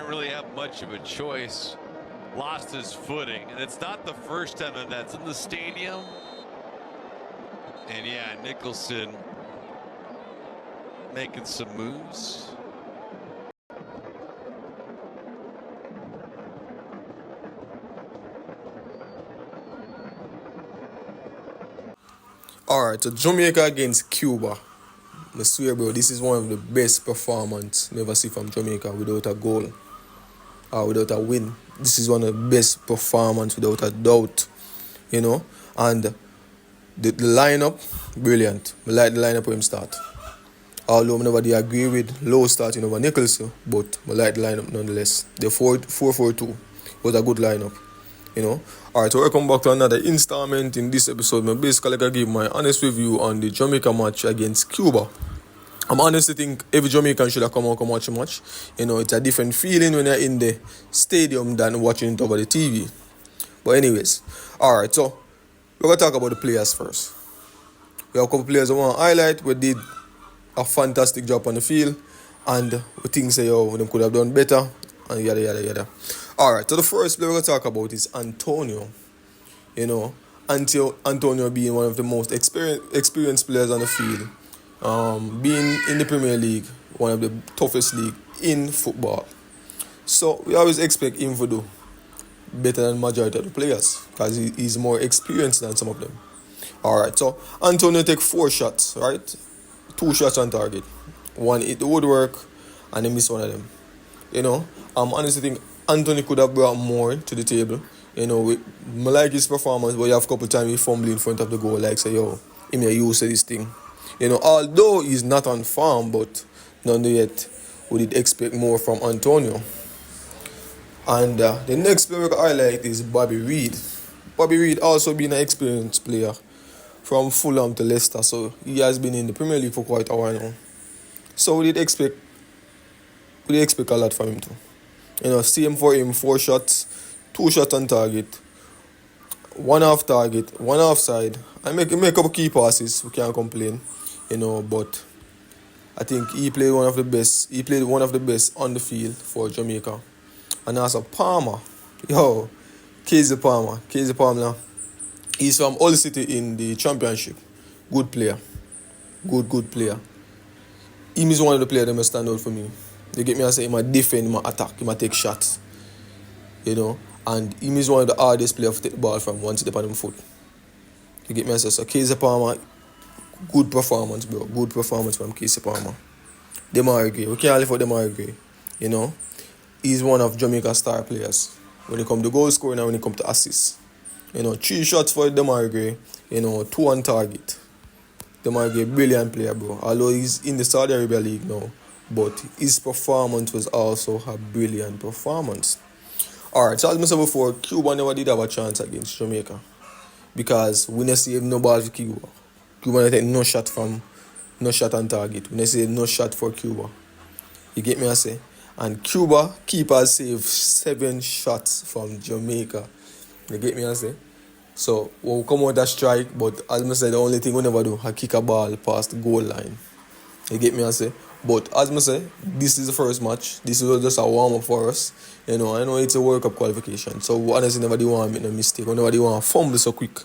didn't really have much of a choice. Lost his footing, and it's not the first time that that's in the stadium. And yeah, Nicholson making some moves. Alright, so Jamaica against Cuba. I swear, bro, this is one of the best performances never see from Jamaica without a goal or without a win. This is one of the best performances without a doubt, you know. And the lineup, brilliant. I like the lineup where him start. Although I never agree with low starting over Nicholson, but I like the lineup nonetheless. The 4-4-2 was a good lineup, you know. Alright, so welcome back to another installment. In this episode, I basically gonna give my honest review on the Jamaica match against Cuba. I'm honestly think every Jamaican should have come out and watch a match. You know, it's a different feeling when you're in the stadium than watching it over the TV. But anyways, alright, so we're gonna talk about the players first. We have a couple players I want to highlight. We did a fantastic job on the field, and we think say, oh, them could have done better, and yada yada yada. Alright, so the first player we're gonna talk about is Antonio. You know, Antonio being one of the most experienced players on the field. Being in the Premier League, one of the toughest league in football. So we always expect him to do better than majority of the players because he's more experienced than some of them. Alright, so Antonio take 4 shots, right? 2 shots on target. 1 hit the woodwork and he missed one of them. You know, honestly think Antonio could have brought more to the table. You know, I like his performance, but you have a couple times he fumbled in front of the goal, like say, yo, he may use this thing. You know, although he's not on form, but none yet we did expect more from Antonio. And the next player I highlight is Bobby Reid. Bobby Reid also been an experienced player from Fulham to Leicester, so he has been in the Premier League for quite a while now. So we did expect a lot from him too. You know, same for him, 4 shots, 2 shots on target, 1 off target, 1 offside. I make a couple key passes, we can't complain. You know, but I think he played one of the best. He played one of the best on the field for Jamaica. And also Palmer. Yo, Casey Palmer. He's from Hull City in the Championship. Good player. Good player. He is one of the players that must stand out for me. They get me and say he might defend, he might attack, he might take shots. You know. And he is one of the hardest players to take the ball from once they put him foot. You get me and say so Casey Palmer. Good performance, bro. Good performance from Casey Palmer. Demar Gray. We can't live for Demar Gray. You know? He's one of Jamaica's star players. When it comes to goal scoring and when it comes to assists. You know, 3 shots for Demar Gray. You know, 2 on target. Demar Gray, brilliant player, bro. Although he's in the Saudi Arabia League now. But his performance was also a brilliant performance. Alright, so as I said before, Cuba never did have a chance against Jamaica. Because we never saved no ball for Cuba. Cuba take no shot on target. When I say no shot for Cuba, you get me I say. And Cuba keeper saved 7 shots from Jamaica. You get me I say. So we'll come out a strike, but as I said, the only thing we never do is kick a ball past the goal line. You get me I say. But as I say, this is the first match. This was just a warm up for us. You know, I know it's a World Cup qualification. So we honestly never do want to make no mistake. We never do want to fumble so quick.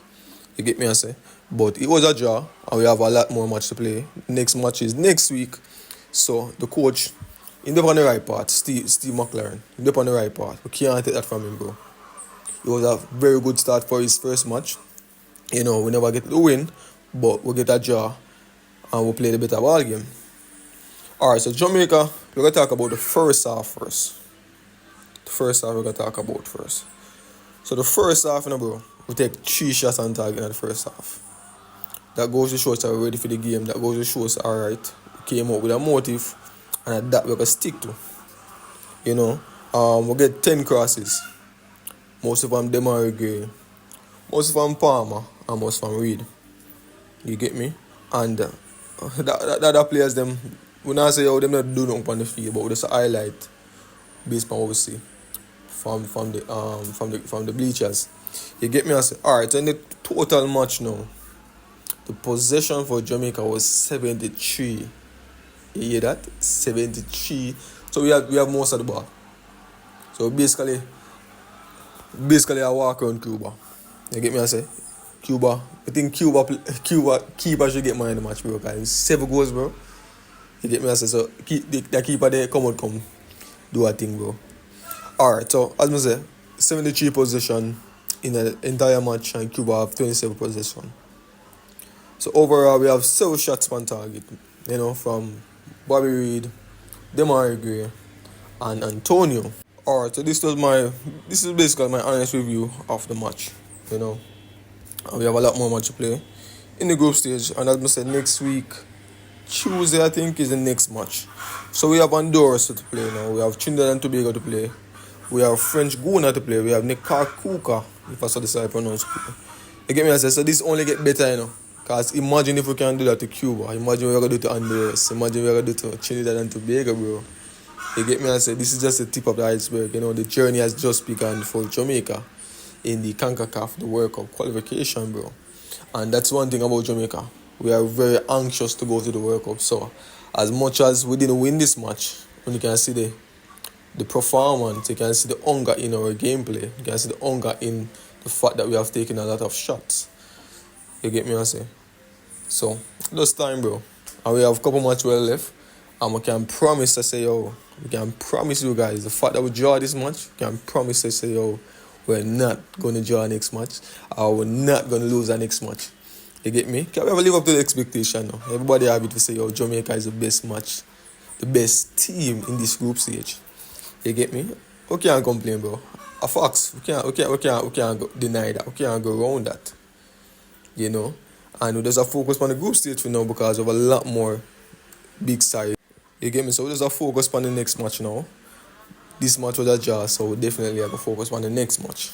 You get me I say. But it was a draw, and we have a lot more match to play. Next match is next week. So the coach, he's on the right path, Steve McLaren. He's on the right path. We can't take that from him, bro. It was a very good start for his first match. You know, we never get the win, but we get a draw, and we play the better ball game. Alright, so Jamaica, we're going to talk about the first half first. The first half we're going to talk about first. So the first half, you know, bro, we take 3 shots on target in the first half. That goes to show us that we're ready for the game. That goes to show us, alright, we came up with a motive and that we're going to stick to. You know, we'll get 10 crosses. Most of them Demar Gray, most of them Palmer, and most of them Reid. You get me? And the other players, them, we not say how them not do nothing on the field, but we just highlight based on what we see from the bleachers. You get me? I say, alright, so in the total match now, the possession for Jamaica was 73. You hear that? 73. So we have most of the ball. So basically I walk around Cuba. You get me I say? Cuba. I think Cuba keeper should get man in the match, bro. Cause it's 7 goals, bro. You get me I say? So the keeper there come do a thing, bro. Alright, so as I say, 73 possession in the entire match and Cuba have 27 possession. So overall we have 7 shots on target, from Bobby Reed, Demari Gray, and Antonio. Alright, so this is basically my honest review of the match. And we have a lot more match to play in the group stage, and as I said, next week, Tuesday I think is the next match. So we have Honduras to play now, we have Trinidad and Tobago to play, we have French Guiana to play, we have Nicaragua, if I saw this I pronounce it. You get me I say? So this only get better, Cause imagine if we can do that to Cuba, imagine what we're gonna do to Honduras, imagine what we're gonna do to Trinidad and Tobago, bro. You get me I say? This is just the tip of the iceberg, the journey has just begun for Jamaica in the CONCACAF, the World Cup qualification, bro. And that's one thing about Jamaica. We are very anxious to go to the World Cup. So, as much as we didn't win this match, when you can see the performance, you can see the hunger in our gameplay, you can see the hunger in the fact that we have taken a lot of shots. You get me I say? So, this time, bro. And we have a couple matches well left. And we can promise to say, we can promise you guys, the fact that we draw this match, we can promise to say, we're not going to draw next match, or we're not going to lose the next match. You get me? Can we ever live up to the expectation now? Everybody have it to say, Jamaica is the best match, the best team in this group stage. You get me? We can't complain, bro. A facts. We can't deny that. We can't go around that. And there's a focus on the group stage for now because of a lot more big side. You get me? So there's a focus on the next match now. This match was a draw, so definitely I have a focus on the next match.